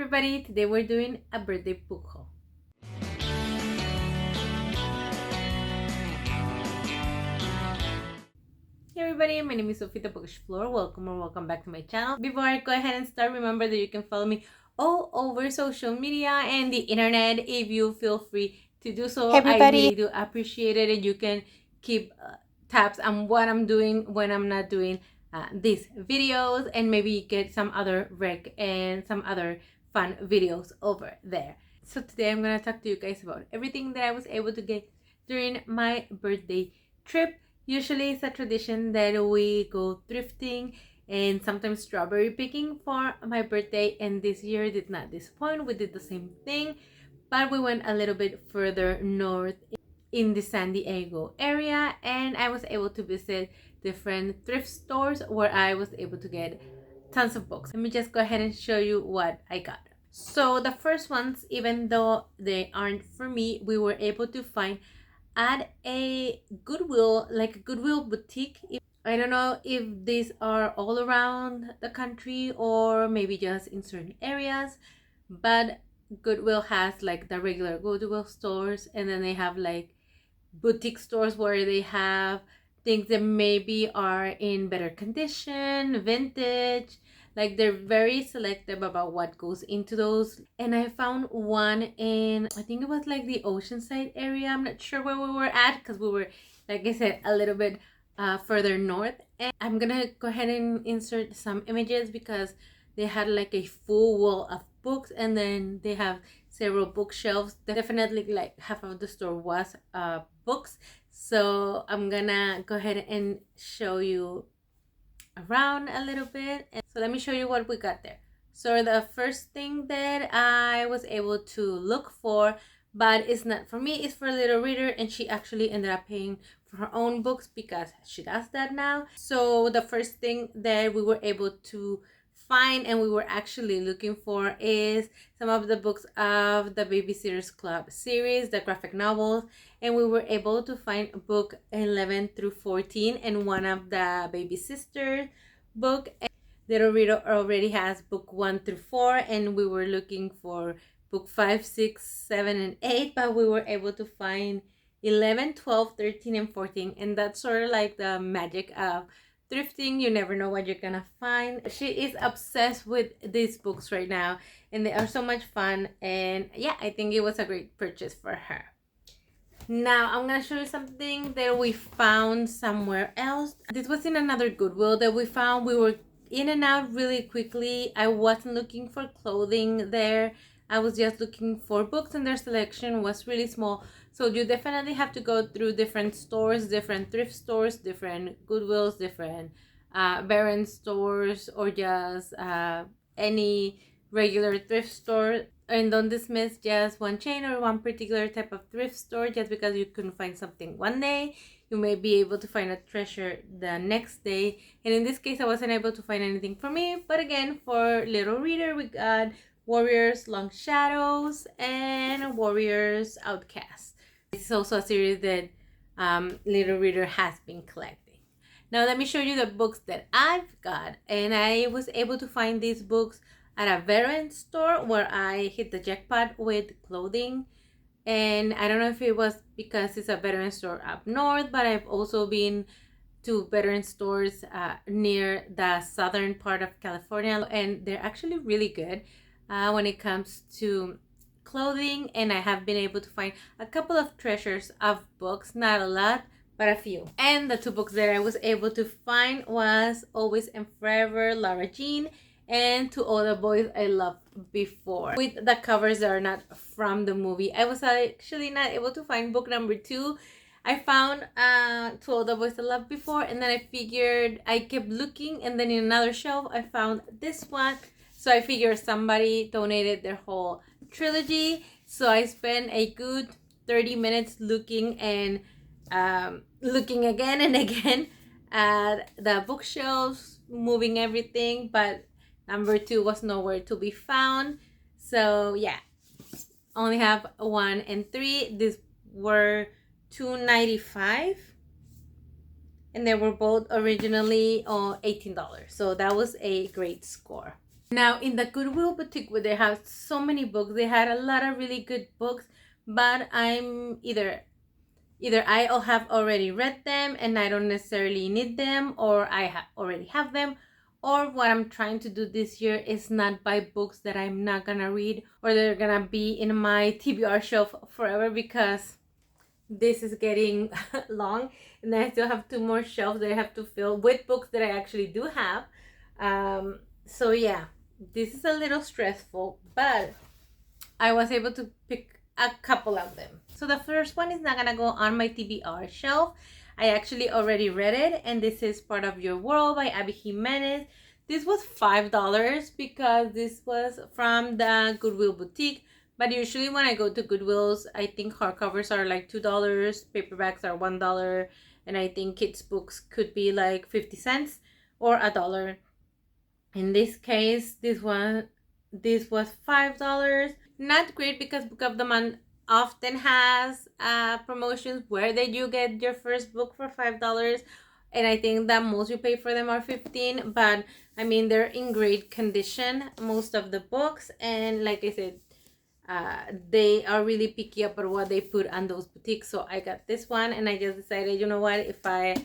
everybody, today we're doing a birthday book haul. Hey everybody, my name is Sofia the Bookish Floor. Welcome or welcome back to my channel. Before I go ahead and start, remember that you can follow me all over social media and the internet if you feel free to do so. Hey everybody. I really do appreciate it, and you can keep tabs on what I'm doing when I'm not doing these videos, and maybe get some other rec and some other fun videos over there. So today I'm gonna talk to you guys about everything that I was able to get during my birthday trip. Usually it's a tradition that we go thrifting and sometimes strawberry picking for my birthday, and this year did not disappoint. We did the same thing, but we went a little bit further north in the San Diego area, and I was able to visit different thrift stores where I was able to get tons of books. Let me just go ahead and show you what I got. So the first ones, even though they aren't for me, we were able to find at a Goodwill, like a Goodwill boutique. I don't know if these are all around the country or maybe just in certain areas, but Goodwill has like the regular Goodwill stores, and then they have like boutique stores where they have things that maybe are in better condition, vintage. Like they're very selective about what goes into those. And I found one in, I think it was like the Oceanside area. I'm not sure where we were at because we were, like I said, a little bit further north. And I'm gonna go ahead and insert some images because they had like a full wall of books, and then they have several bookshelves. Definitely like half of the store was books. So I'm gonna go ahead and show you around a little bit. And so let me show you what we got there. So the first thing that I was able to look for, but it's not for me, it's for a little reader, and she actually ended up paying for her own books because she does that now. So the first thing that we were able to find and we were actually looking for is some of the books of the Babysitters Club series, the graphic novels, and we were able to find book 11 through 14 and one of the baby sister book. And little reader already has book 1 through 4, and we were looking for book 5, 6, 7, and 8, but we were able to find 11, 12, 13, and 14, and that's sort of like the magic of thrifting. You never know what you're gonna find. She is obsessed with these books right now, and they are so much fun, and yeah, I think it was a great purchase for her. Now I'm gonna show you something that we found somewhere else. This was in another Goodwill that we found. We were in and out really quickly. I wasn't looking for clothing there. I was just looking for books, and their selection was really small. So you definitely have to go through different stores, different thrift stores, different Goodwills, different Barron stores, or just any regular thrift store. And don't dismiss just one chain or one particular type of thrift store just because you couldn't find something one day. You may be able to find a treasure the next day. And in this case, I wasn't able to find anything for me. But again, for little reader, we got Warriors Long Shadows and Warriors Outcast. This is also a series that little reader has been collecting. Now let me show you the books that I've got, and I was able to find these books at a veteran store where I hit the jackpot with clothing. And I don't know if it was because it's a veteran store up north, but I've also been to veteran stores near the southern part of California, and they're actually really good when it comes to clothing. And I have been able to find a couple of treasures of books, not a lot, but a few. And the two books that I was able to find was Always and Forever, Lara Jean, and To All the Boys I Loved Before, with the covers that are not from the movie. I was actually not able to find book number 2. I found To All the Boys I Loved Before, and then I figured, I kept looking, and then in another shelf I found this one. So I figured somebody donated their whole trilogy. So I spent a good 30 minutes looking and looking again and again at the bookshelves, moving everything, but number 2 was nowhere to be found. So yeah, only have 1 and 3. These were $2.95, and they were both originally $18. So that was a great score. Now in the Goodwill boutique where they have so many books, they had a lot of really good books, but I'm either I have already read them and I don't necessarily need them, or I already have them, or what I'm trying to do this year is not buy books that I'm not gonna read or they're gonna be in my TBR shelf forever, because this is getting long and I still have 2 more shelves that I have to fill with books that I actually do have. So yeah, this is a little stressful, but I was able to pick a couple of them. So the first one is not gonna go on my TBR shelf. I actually already read it, and this is Part of Your World by Abby Jimenez. This was $5 because this was from the Goodwill boutique. But usually when I go to Goodwills, I think hardcovers are like $2, paperbacks are $1, and I think kids books could be like 50 cents or $1. In this case, this was $5. Not great because Book of the Month often has promotions where that you get your first book for $5, and I think that most you pay for them are 15. But I mean, they're in great condition, most of the books, and like I said, they are really picky about what they put on those boutiques. So I got this one, and I just decided, you know what, if I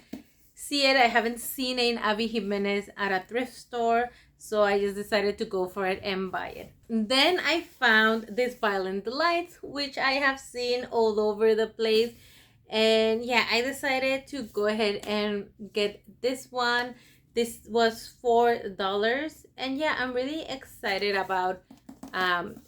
see it, I haven't seen it in Abby Jimenez at a thrift store, so I just decided to go for it and buy it. Then I found this Violent Delights, which I have seen all over the place, and yeah, I decided to go ahead and get this one. This was $4, and yeah, I'm really excited about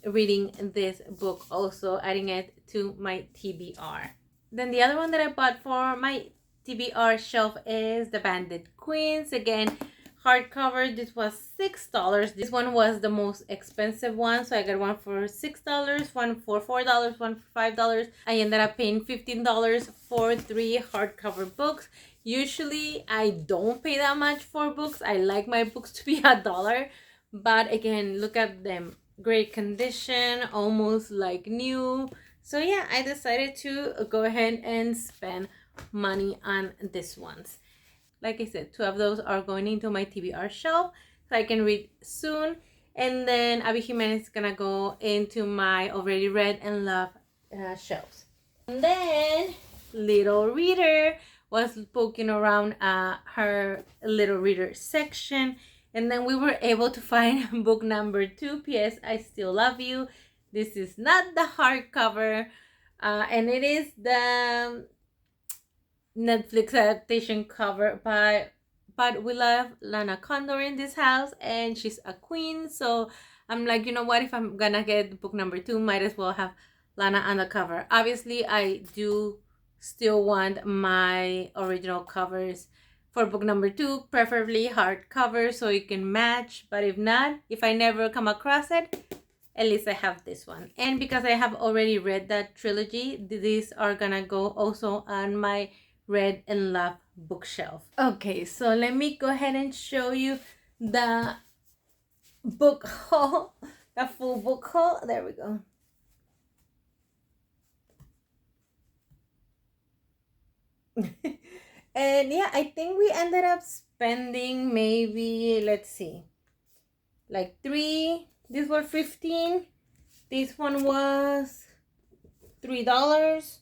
reading this book, also adding it to my TBR. Then the other one that I bought for my TBR shelf is The Bandit Queens. Again, hardcover. This was $6. This one was the most expensive one, so I got one for $6, one for $4, one for $5. I ended up paying $15 for 3 hardcover books. Usually I don't pay that much for books. I like my books to be $1, but again, look at them, great condition, almost like new. So yeah, I decided to go ahead and spend money on this ones. Like I said, 2 of those are going into my TBR shelf so I can read soon, and then Abby Jimenez is gonna go into my already read and love shelves. And then Little Reader was poking around her Little Reader section, and then we were able to find book number 2, P.S. I Still Love You. This is not the hardcover, and it is the Netflix adaptation cover by, but we love Lana Condor in this house, and she's a queen. So I'm like, you know what, if I'm gonna get book number 2, might as well have Lana on the cover. Obviously, I do still want my original covers for book number 2, preferably hardcover so you can match. But if not, if I never come across it, at least I have this one. And because I have already read that trilogy, these are gonna go also on my read and love bookshelf. Okay, so let me go ahead and show you the book haul, the full book haul. There we go. And yeah, I think we ended up spending maybe, let's see, like 3. These were 15. This one was $3.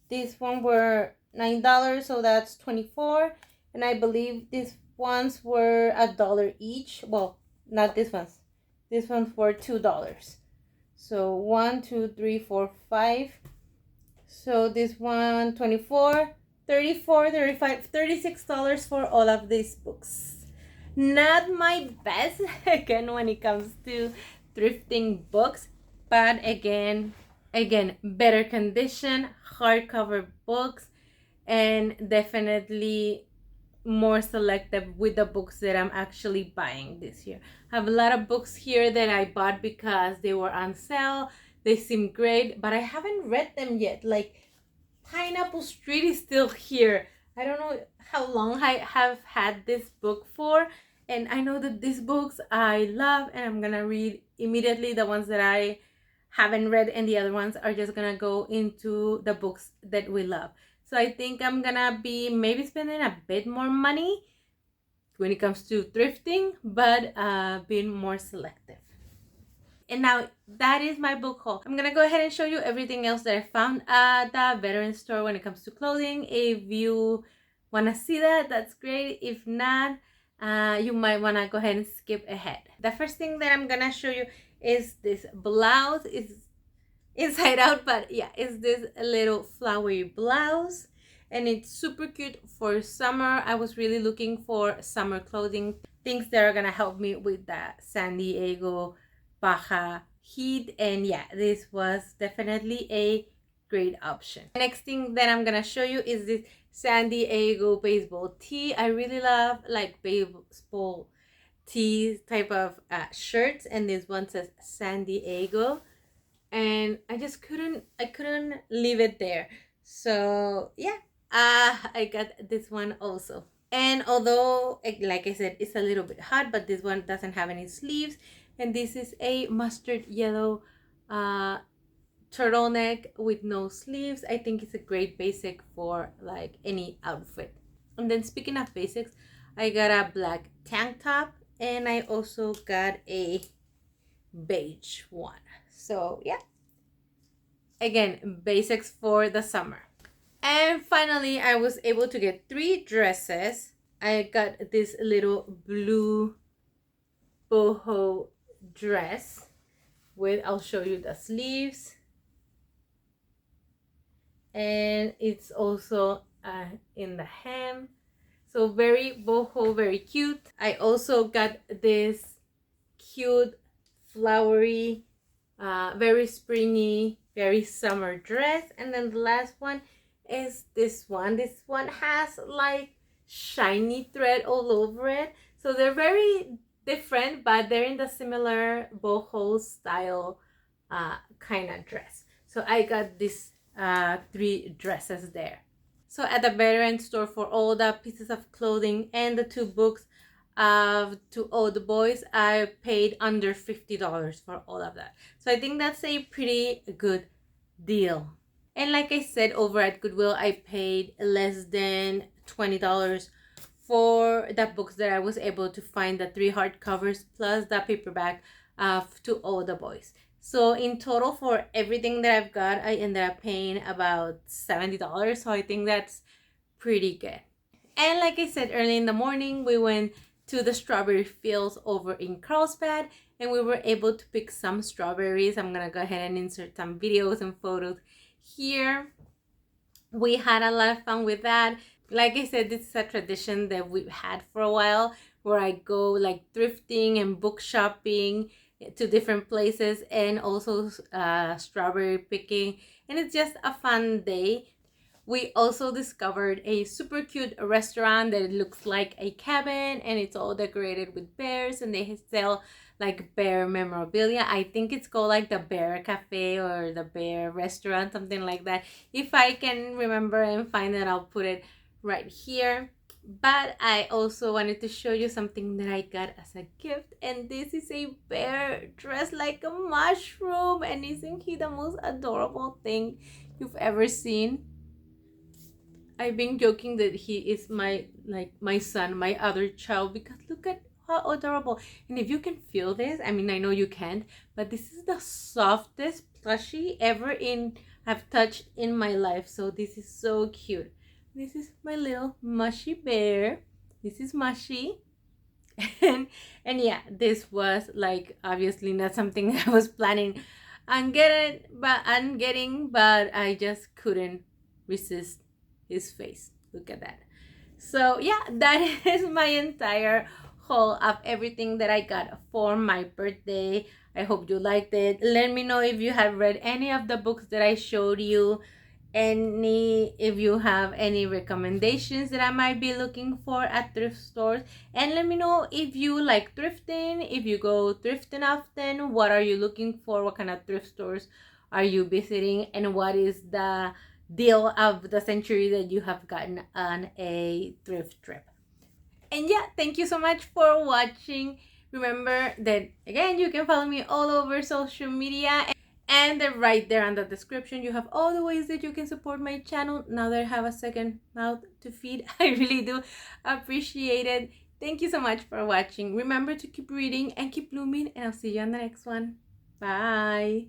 This one were $9, so that's 24. And I believe these ones were $1 each. Well, not this ones. This ones were $2. So 1, 2, 3, 4, 5. So this one 24, 34, 35, $36 for all of these books. Not my best again when it comes to thrifting books, but again, better condition, hardcover books, and definitely more selective with the books that I'm actually buying this year. I have a lot of books here that I bought because they were on sale. They seem great, but I haven't read them yet. Like Pineapple Street is still here. I don't know how long I have had this book for, and I know that these books I love, and I'm gonna read immediately the ones that I haven't read, and the other ones are just gonna go into the books that we love. So I think I'm gonna be maybe spending a bit more money when it comes to thrifting, but being more selective. And now that is my book haul. I'm gonna go ahead and show you everything else that I found at the veteran store when it comes to clothing. If you wanna see that, that's great. If not, you might wanna go ahead and skip ahead. The first thing that I'm gonna show you is this blouse. It's inside out, but yeah, it's this little flowery blouse, and it's super cute for summer. I was really looking for summer clothing, things that are gonna help me with the San Diego Baja heat, and yeah, this was definitely a great option. The next thing that I'm gonna show you is this San Diego baseball tee. I really love like baseball tee type of shirts, and this one says San Diego, and I couldn't leave it there. So yeah, I got this one also. And although, like I said, it's a little bit hot, but this one doesn't have any sleeves. And this is a mustard yellow turtleneck with no sleeves. I think it's a great basic for like any outfit. And then speaking of basics, I got a black tank top, and I also got a beige one. So yeah, again, basics for the summer. And finally, I was able to get 3 dresses. I got this little blue boho dress with, I'll show you the sleeves, and it's also in the hem. So very boho, very cute. I also got this cute flowery, very springy, very summer dress. And then the last one is this one. This one has like shiny thread all over it. So they're very different, but they're in the similar boho style kind of dress. So I got these 3 dresses there. So at the veteran store, for all the pieces of clothing and the 2 books to all the boys, I paid under $50 for all of that. So I think that's a pretty good deal. And like I said, over at Goodwill, I paid less than $20 for the books that I was able to find, the 3 hardcovers plus the paperback to all the boys. So in total, for everything that I've got, I ended up paying about $70. So I think that's pretty good. And like I said, early in the morning, we went to the strawberry fields over in Carlsbad, and we were able to pick some strawberries. I'm gonna go ahead and insert some videos and photos here. We had a lot of fun with that. Like I said, this is a tradition that we've had for a while, where I go like thrifting and book shopping to different places, and also strawberry picking, and it's just a fun day. We also discovered a super cute restaurant that looks like a cabin, and it's all decorated with bears, and they sell like bear memorabilia. I think it's called like the Bear Cafe or the Bear Restaurant, something like that. If I can remember and find it, I'll put it right here. But I also wanted to show you something that I got as a gift, and this is a bear dressed like a mushroom, and isn't he the most adorable thing you've ever seen? I've been joking that he is my son, my other child, because look at how adorable. And if you can feel this, I mean, I know you can't, but this is the softest plushie ever I've touched in my life. So this is so cute. This is my little mushy bear. This is Mushy. and yeah, this was like obviously not something I was planning on getting, but I just couldn't resist his face. Look at that. So yeah, that is my entire haul of everything that I got for my birthday. I hope you liked it. Let me know if you have read any of the books that I showed you, if you have any recommendations that I might be looking for at thrift stores, and let me know if you like thrifting, if you go thrifting often, what are you looking for, what kind of thrift stores are you visiting, and what is the deal of the century that you have gotten on a thrift trip. And yeah, thank you so much for watching. Remember that, again, you can follow me all over social media, and right there on the description you have all the ways that you can support my channel now that I have a second mouth to feed. I really do appreciate it. Thank you so much for watching. Remember to keep reading and keep blooming, and I'll see you on the next one. Bye.